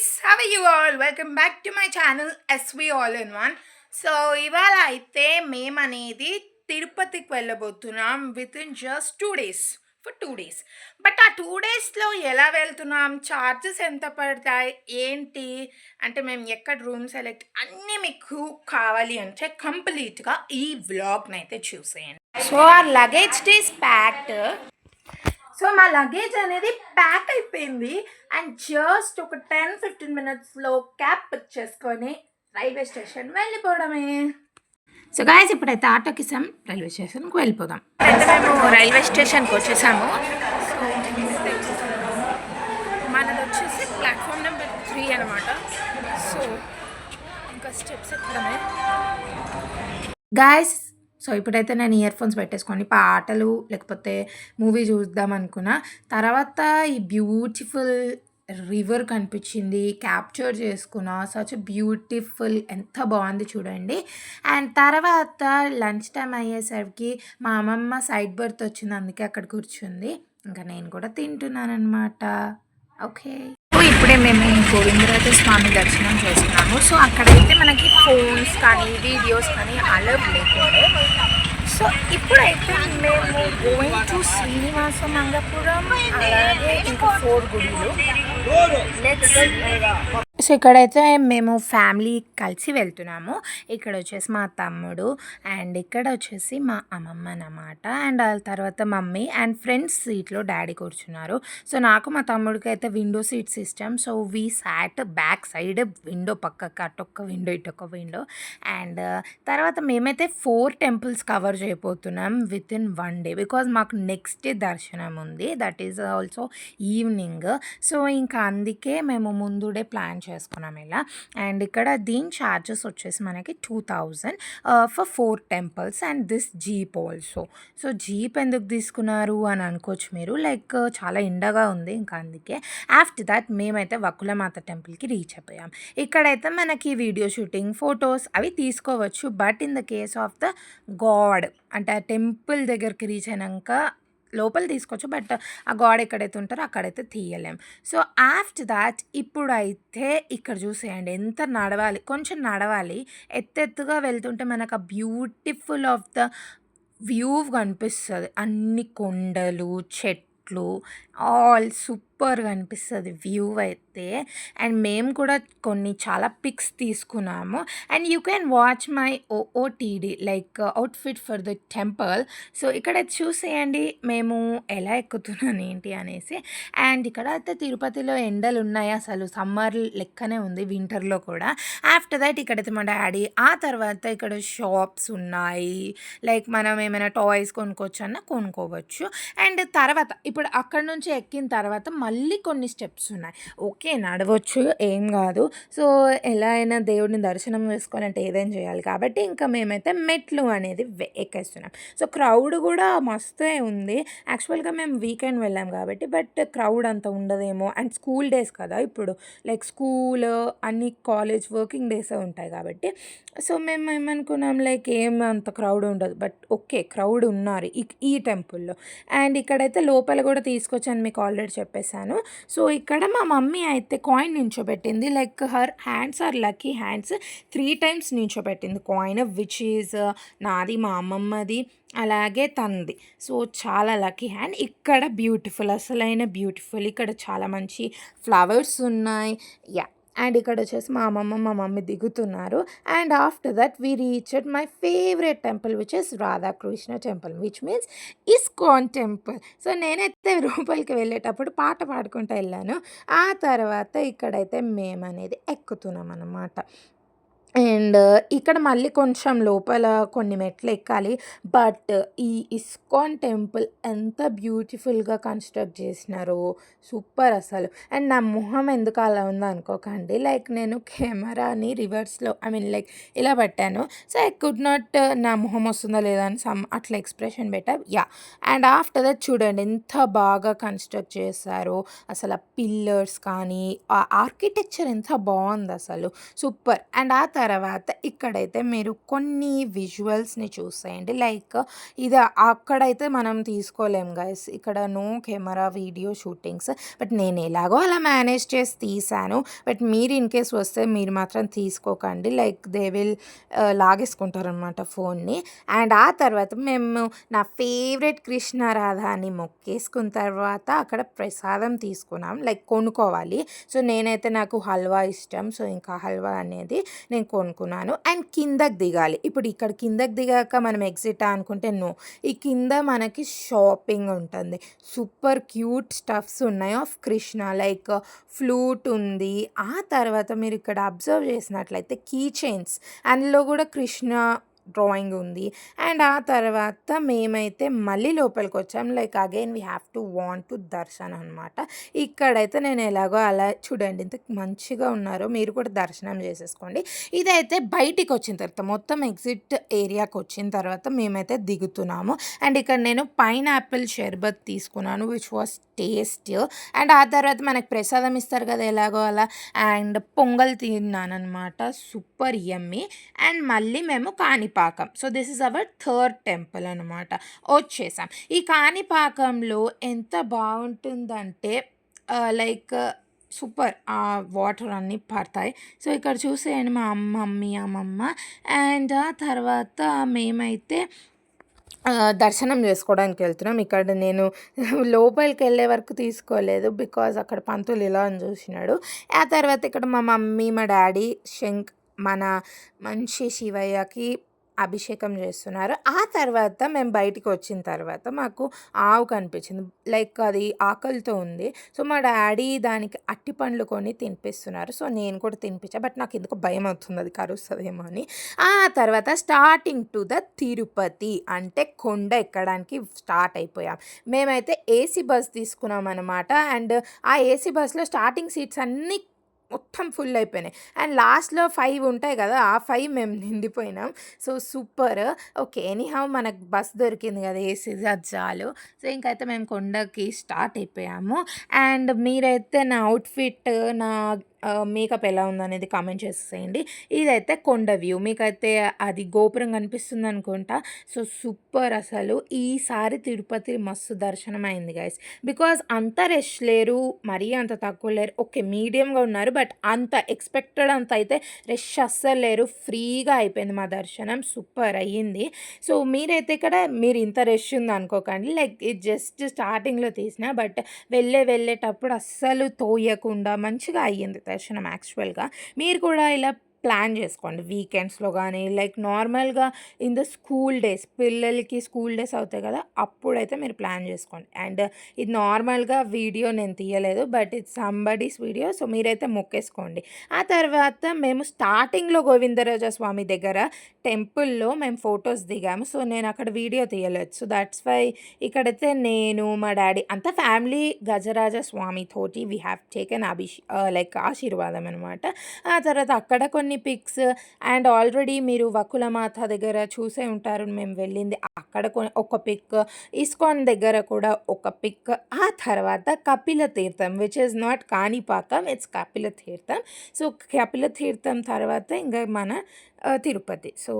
guys, how are you all? Welcome back to my channel SV All in One. So ఇవాళ అయితే మేము అనేది తిరుపతికి వెళ్ళబోతున్నాం with in just 2 days. For 2 days. But ఆ 2 daysలో ఎలా వెళ్తున్నాం, చార్జెస్ ఎంత పడతాయి, ఏంటి అంటే మేము ఎక్కడ రూమ్ సెలెక్ట్ అన్నీ మీకు కావాలి అంటే కంప్లీట్గా ఈ వ్లాగ్ని అయితే చూసేయండి. సో ఆ లగేజ్ ఈస్ ప్యాక్డ్. సో మా లగేజ్ అనేది ప్యాక్ అయిపోయింది అండ్ జస్ట్ ఒక 10-15 మినిట్స్లో క్యాబ్ పిక్ చేసుకొని రైల్వే స్టేషన్ వెళ్ళిపోవడమే. సో గాయస్ ఇప్పుడైతే ఆటోకి ఇస్తాం, రైల్వే స్టేషన్కి వెళ్ళిపోదాం. అయితే మేము రైల్వే స్టేషన్కి వచ్చేసాము. సో మనది వచ్చేసి ప్లాట్ఫామ్ నెంబర్ 3 అనమాట. సో ఇంకా స్టెప్స్ ఎక్కడమే గాయస్. సో ఇప్పుడైతే నేను ఇయర్ ఫోన్స్ పెట్టేసుకొని పాటలు లేకపోతే మూవీ చూద్దాం అనుకున్నా. తర్వాత ఈ బ్యూటిఫుల్ రివర్ కనిపించింది, క్యాప్చర్ చేసుకున్నా. సచ్ బ్యూటిఫుల్, ఎంత బాగుంది చూడండి. అండ్ తర్వాత లంచ్ టైం అయ్యేసరికి మా అమ్మమ్మ సైడ్ బర్త్ వచ్చింది, అందుకే అక్కడ కూర్చుంది. ఇంకా నేను కూడా తింటున్నాను అనమాట. ఓకే, ఇప్పుడే మేము గోవిందరాజ స్వామి దర్శనం చేస్తున్నాము. సో అక్కడైతే మనకి ఫోన్స్ కానీ వీడియోస్ కానీ అలౌడ్ లేకుండే. సో ఇప్పుడైతే మేము గోయింగ్ టు శ్రీనివాస మంగాపురం, అలాగే ఇంకా 4 గుడిలు. సో ఇక్కడైతే మేము ఫ్యామిలీ కలిసి వెళ్తున్నాము. ఇక్కడ వచ్చేసి మా తమ్ముడు అండ్ ఇక్కడ వచ్చేసి మా అమ్మమ్మ అన్నమాట. అండ్ ఆ తర్వాత మమ్మీ అండ్ ఫ్రెండ్స్ సీట్లో డాడీ కూర్చున్నారు. సో నాకు మా తమ్ముడికి అయితే విండో సీట్స్ ఇష్టం. So we short back side, window పక్కకు, అటొక్క విండో ఇటొక్క విండో. అండ్ తర్వాత మేమైతే 4 టెంపుల్స్ కవర్ చేయబోతున్నాం విత్ ఇన్ 1 day బికాజ్ మాకు నెక్స్ట్ డే దర్శనం ఉంది. That is also evening. So ఇంకా అందుకే మేము ముందు డే ప్లాన్ చేసుకున్నాం ఇలా. అండ్ ఇక్కడ దీని ఛార్జెస్ వచ్చేసి మనకి 2000 for 4 temples and this jeep also. So jeep ఎందుకు తీసుకున్నారు అని అనుకోవచ్చు మీరు, లైక్ చాలా ఎండగా ఉంది ఇంకా అందుకే. ఆఫ్టర్ దాట్ మేమైతే వకులమాత టెంపుల్కి రీచ్ అయిపోయాం. ఇక్కడైతే మనకి వీడియో షూటింగ్, ఫొటోస్ అవి తీసుకోవచ్చు. But in the case of the God అంటే ఆ టెంపుల్ దగ్గరికి రీచ్ అయినాక లోపల తీసుకోవచ్చు, బట్ ఆ గాడ్ ఎక్కడైతే ఉంటారో అక్కడైతే తీయలేం. సో ఆఫ్టర్ దాట్ ఇప్పుడైతే ఇక్కడ చూసేయండి ఎంత నడవాలి, కొంచెం నడవాలి. ఎత్తెత్తుగా వెళ్తుంటే మనకు ఆ బ్యూటిఫుల్ ఆఫ్ ద వ్యూ కనిపిస్తుంది. అన్ని కొండలు, చెట్లు, ఆల్ సూపర్గా అనిపిస్తుంది వ్యూ అయితే. అండ్ మేము కూడా కొన్ని చాలా పిక్స్ తీసుకున్నాము. And you can watch my OOTD like outfit for the temple. So ఇక్కడ చూసేయండి మేము ఎలా ఎక్కుతున్నాను ఏంటి అనేసి. అండ్ ఇక్కడ అయితే తిరుపతిలో ఎండలు ఉన్నాయి, అసలు సమ్మర్ లెక్కనే ఉంది, వింటర్లో కూడా. ఆఫ్టర్ దట్ ఇక్కడైతే మా డాడీ, ఆ తర్వాత ఇక్కడ షాప్స్ ఉన్నాయి, లైక్ మనం ఏమైనా టాయ్స్ కొనుక్కోవచ్చు అన్న కొనుక్కోవచ్చు. అండ్ తర్వాత ఇప్పుడు అక్కడ నుంచి ఎక్కిన తర్వాత మళ్ళీ కొన్ని స్టెప్స్ ఉన్నాయి. ఓకే నడవచ్చు, ఏం కాదు. సో ఎలా అయినా దేవుడిని దర్శనం చేసుకోవాలంటే ఏదైనా చేయాలి కాబట్టి ఇంకా మేమైతే మెట్లు అనేది ఎక్కేస్తున్నాం. సో క్రౌడ్ కూడా మస్తే ఉంది. యాక్చువల్గా మేము వీకెండ్ వెళ్ళాం కాబట్టి, బట్ క్రౌడ్ అంత ఉండదేమో. అండ్ స్కూల్ డేస్ కదా ఇప్పుడు, లైక్ స్కూల్ అన్ని కాలేజ్ వర్కింగ్ డేసే ఉంటాయి కాబట్టి. సో మేము ఏమనుకున్నాం లైక్ ఏం అంత క్రౌడ్ ఉండదు, బట్ ఓకే క్రౌడ్ ఉన్నారు ఈ టెంపుల్లో. అండ్ ఇక్కడైతే లోపల కూడా తీసుకొచ్చాను, మీకు ఆల్రెడీ చెప్పేశాను. సో ఇక్కడ మా మమ్మీ అయితే కాయిన్ నించోబెట్టింది, like her hands are lucky hands. 3 times నించోబెట్టింది కాయిన్, విచ్ ఈజ్ నాది, మా అమ్మమ్మది, అలాగే తనది. సో చాలా లక్కీ హ్యాండ్. ఇక్కడ బ్యూటిఫుల్, అసలైన బ్యూటిఫుల్. ఇక్కడ చాలా మంచి ఫ్లవర్స్ ఉన్నాయి. యా. అండ్ ఇక్కడ వచ్చేసి మా అమ్మమ్మ మా మమ్మీ దిగుతున్నారు. And after that we reached my favourite temple which is Radhakrishna temple, which means ISKCON temple. So నేనైతే రూపల్కి వెళ్ళేటప్పుడు పాట పాడుకుంటూ వెళ్ళాను. ఆ తర్వాత ఇక్కడైతే మేము అనేది ఎక్కుతున్నాం అన్నమాట. అండ్ ఇక్కడ మళ్ళీ కొంచెం లోపల కొన్ని మెట్లు ఎక్కాలి. బట్ ఈ ఇస్కాన్ టెంపుల్ ఎంత బ్యూటిఫుల్గా కన్స్ట్రక్ట్ చేసినారో సూపర్ అసలు. అండ్ నా మొహం ఎందుకు అలా ఉందో అనుకోకండి, లైక్ నేను కెమెరాని రివర్స్లో లైక్ ఇలా పెట్టాను. సో ఐ కుడ్ నాట్, నా మొహం వస్తుందా లేదా అని అట్లా ఎక్స్ప్రెషన్ పెట్టా. యా. అండ్ ఆఫ్టర్ దట్ చూడండి ఎంత బాగా కన్స్ట్రక్ట్ చేశారో అసలు. ఆ పిల్లర్స్ కానీ ఆ ఆర్కిటెక్చర్ ఎంత బాగుంది అసలు, సూపర్. అండ్ ఆ తర్వాత ఇక్కడైతే మీరు కొన్ని విజువల్స్‌ని చూసేయండి. లైక్ ఇది అక్కడైతే మనం తీసుకోలేం గైస్. ఇక్కడ no camera, video shootings. But నేను ఎలాగో అలా మేనేజ్ చేసి తీశాను. బట్ మీరు ఇన్ కేస్ వస్తే మీరు మాత్రం తీసుకోకండి. లైక్ దే విల్ లాగేసుకుంటారనమాట ఫోన్ని. అండ్ ఆ తర్వాత మేము నా ఫేవరెట్ కృష్ణ రాధాని మొక్కేసుకున్న తర్వాత అక్కడ ప్రసాదం తీసుకున్నాం. లైక్ కొనుక్కోవాలి. సో నేనైతే నాకు హల్వా ఇష్టం. సో ఇంకా హల్వా అనేది నేను కొనుక్కున్నాను. అండ్ కిందకి దిగాలి. ఇప్పుడు ఇక్కడ కిందకి దిగాక మనం ఎగ్జిటా అనుకుంటే నో. ఈ కింద మనకి షాపింగ్ ఉంటుంది. సూపర్ క్యూట్ స్టఫ్స్ ఉన్నాయి ఆఫ్ కృష్ణ. లైక్ ఫ్లూట్ ఉంది. ఆ తర్వాత మీరు ఇక్కడ అబ్జర్వ్ చేసినట్లయితే కీ చైన్స్ అందులో కూడా కృష్ణ డ్రాయింగ్ ఉంది. అండ్ ఆ తర్వాత మేమైతే మళ్ళీ లోపలికి వచ్చాం. Like again we have to want to Darshan అనమాట. ఇక్కడైతే నేను ఎలాగో అలా చూడండి ఎంత మంచిగా ఉన్నారో, మీరు కూడా దర్శనం చేసేసుకోండి. ఇదైతే బయటికి వచ్చిన తర్వాత మొత్తం ఎగ్జిట్ ఏరియాకి వచ్చిన తర్వాత మేమైతే దిగుతున్నాము. అండ్ ఇక్కడ నేను పైనాపిల్ షర్బత్ తీసుకున్నాను విచ్ వాస్ టేస్ట్. అండ్ ఆ తర్వాత మనకు ప్రసాదం ఇస్తారు కదా ఎలాగో అలా. అండ్ పొంగల్ తిన్నానమాట. Super yummy. అండ్ మళ్ళీ మేము Kanipakam. So this is our third temple అనమాట. వచ్చేసాం. ఈ కాణిపాకంలో ఎంత బాగుంటుందంటే లైక్ సూపర్. ఆ వాటర్ అన్నీ పడతాయి. సో ఇక్కడ చూసేయండి మా మమ్మీ, అమ్మమ్మ. అండ్ ఆ తర్వాత మేమైతే దర్శనం చేసుకోవడానికి వెళ్తున్నాం. ఇక్కడ నేను లోపలికి వెళ్ళే వరకు తీసుకోలేదు. బికాజ్ అక్కడ పంతులు ఇలా అని చూసినాడు. ఆ తర్వాత ఇక్కడ మా మమ్మీ, మా డాడీ మన మంచి శివయ్యకి అభిషేకం చేస్తున్నారు. ఆ తర్వాత మేము బయటికి వచ్చిన తర్వాత మాకు ఆవు కనిపించింది. లైక్ అది ఆకలితో ఉంది. సో మా డాడీ దానికి అట్టి పండ్లు కొని తినిపిస్తున్నారు. సో నేను కూడా తినిపించా. బట్ నాకు ఎందుకో భయం అవుతుంది అది కరుస్తుందేమో అని. ఆ తర్వాత స్టార్టింగ్ టు ద తిరుపతి అంటే కొండ ఎక్కడానికి స్టార్ట్ అయిపోయాం. మేమైతే ఏసీ బస్ తీసుకున్నాం అనమాట. అండ్ ఆ ఏసీ బస్లో స్టార్టింగ్ సీట్స్ అన్నీ మొత్తం ఫుల్ అయిపోయినాయి. అండ్ లాస్ట్‌లో 5 ఉంటాయి కదా! ఆ 5 మేము నిండిపోయినాం. So super. ఓకే. ఎనీహౌ మనకు బస్ దొరికింది కదా! ఏసీది అది చాలు. సో ఇంకైతే మేము కొండకి స్టార్ట్ అయిపోయాము. అండ్ మీరైతే నా అవుట్‌ఫిట్, నా మేకప్ ఎలా ఉందనేది కామెంట్ చేసేసేయండి. ఇదైతే కొండ వ్యూ. మీకైతే అది గోపురం కనిపిస్తుంది అనుకుంటా. సో సూపర్ అసలు. ఈసారి తిరుపతి మస్తు దర్శనం అయింది గైస్. బికాజ్ అంత రష్ లేరు. మరీ అంత తక్కువ లేరు. ఓకే మీడియంగా ఉన్నారు. బట్ అంత ఎక్స్‌పెక్టెడ్ అంత అయితే రష్ అస్సలు లేరు. ఫ్రీగా అయిపోయింది మా దర్శనం. సూపర్ అయ్యింది. సో మీరైతే ఇక్కడ మీరు ఇంత రష్ ఉంది అనుకోకండి. లైక్ ఇది జస్ట్ స్టార్టింగ్‌లో తీసిన. బట్ వెళ్ళేటప్పుడు అస్సలు తోయకుండా మంచిగా అయ్యింది దర్శనం యాక్చువల్‌గా. మీరు కూడా ఇలా ప్లాన్ చేసుకోండి వీకెండ్స్‌లో గానీ, లైక్ నార్మల్‌గా ఇన్ ద స్కూల్ డేస్ పిల్లలకి స్కూల్ డేస్ అవుతాయి కదా! అప్పుడైతే మీరు ప్లాన్ చేసుకోండి. అండ్ ఇది నార్మల్‌గా వీడియో నేను తీయలేదు. But it's somebody's video. So మీరైతే మొక్కేసుకోండి. ఆ తర్వాత మేము స్టార్టింగ్‌లో గోవిందరాజ స్వామి దగ్గర టెంపుల్‌లో మేము ఫోటోస్ దిగాము. సో నేను అక్కడ వీడియో తీయలేదు. సో దట్స్ వై ఇక్కడైతే నేను, మా డాడీ అంతా ఫ్యామిలీ గజరాజ స్వామి తోటి వి హ్యావ్ టేకెన్ లైక్ ఆశీర్వాదం అనమాట. ఆ తర్వాత అక్కడ కొన్ని పిక్స్. అండ్ ఆల్రెడీ మీరు వకులమాత దగ్గర చూసే ఉంటారు మేము వెళ్ళింది. అక్కడ ఒక పిక్. ఇస్కాన్ దగ్గర కూడా ఒక పిక్. ఆ తర్వాత కపిల తీర్థం which is not Kanipakam, it's Kapila తీర్థం. సో కపిల తీర్థం తర్వాత ఇంకా మన తిరుపతి. సో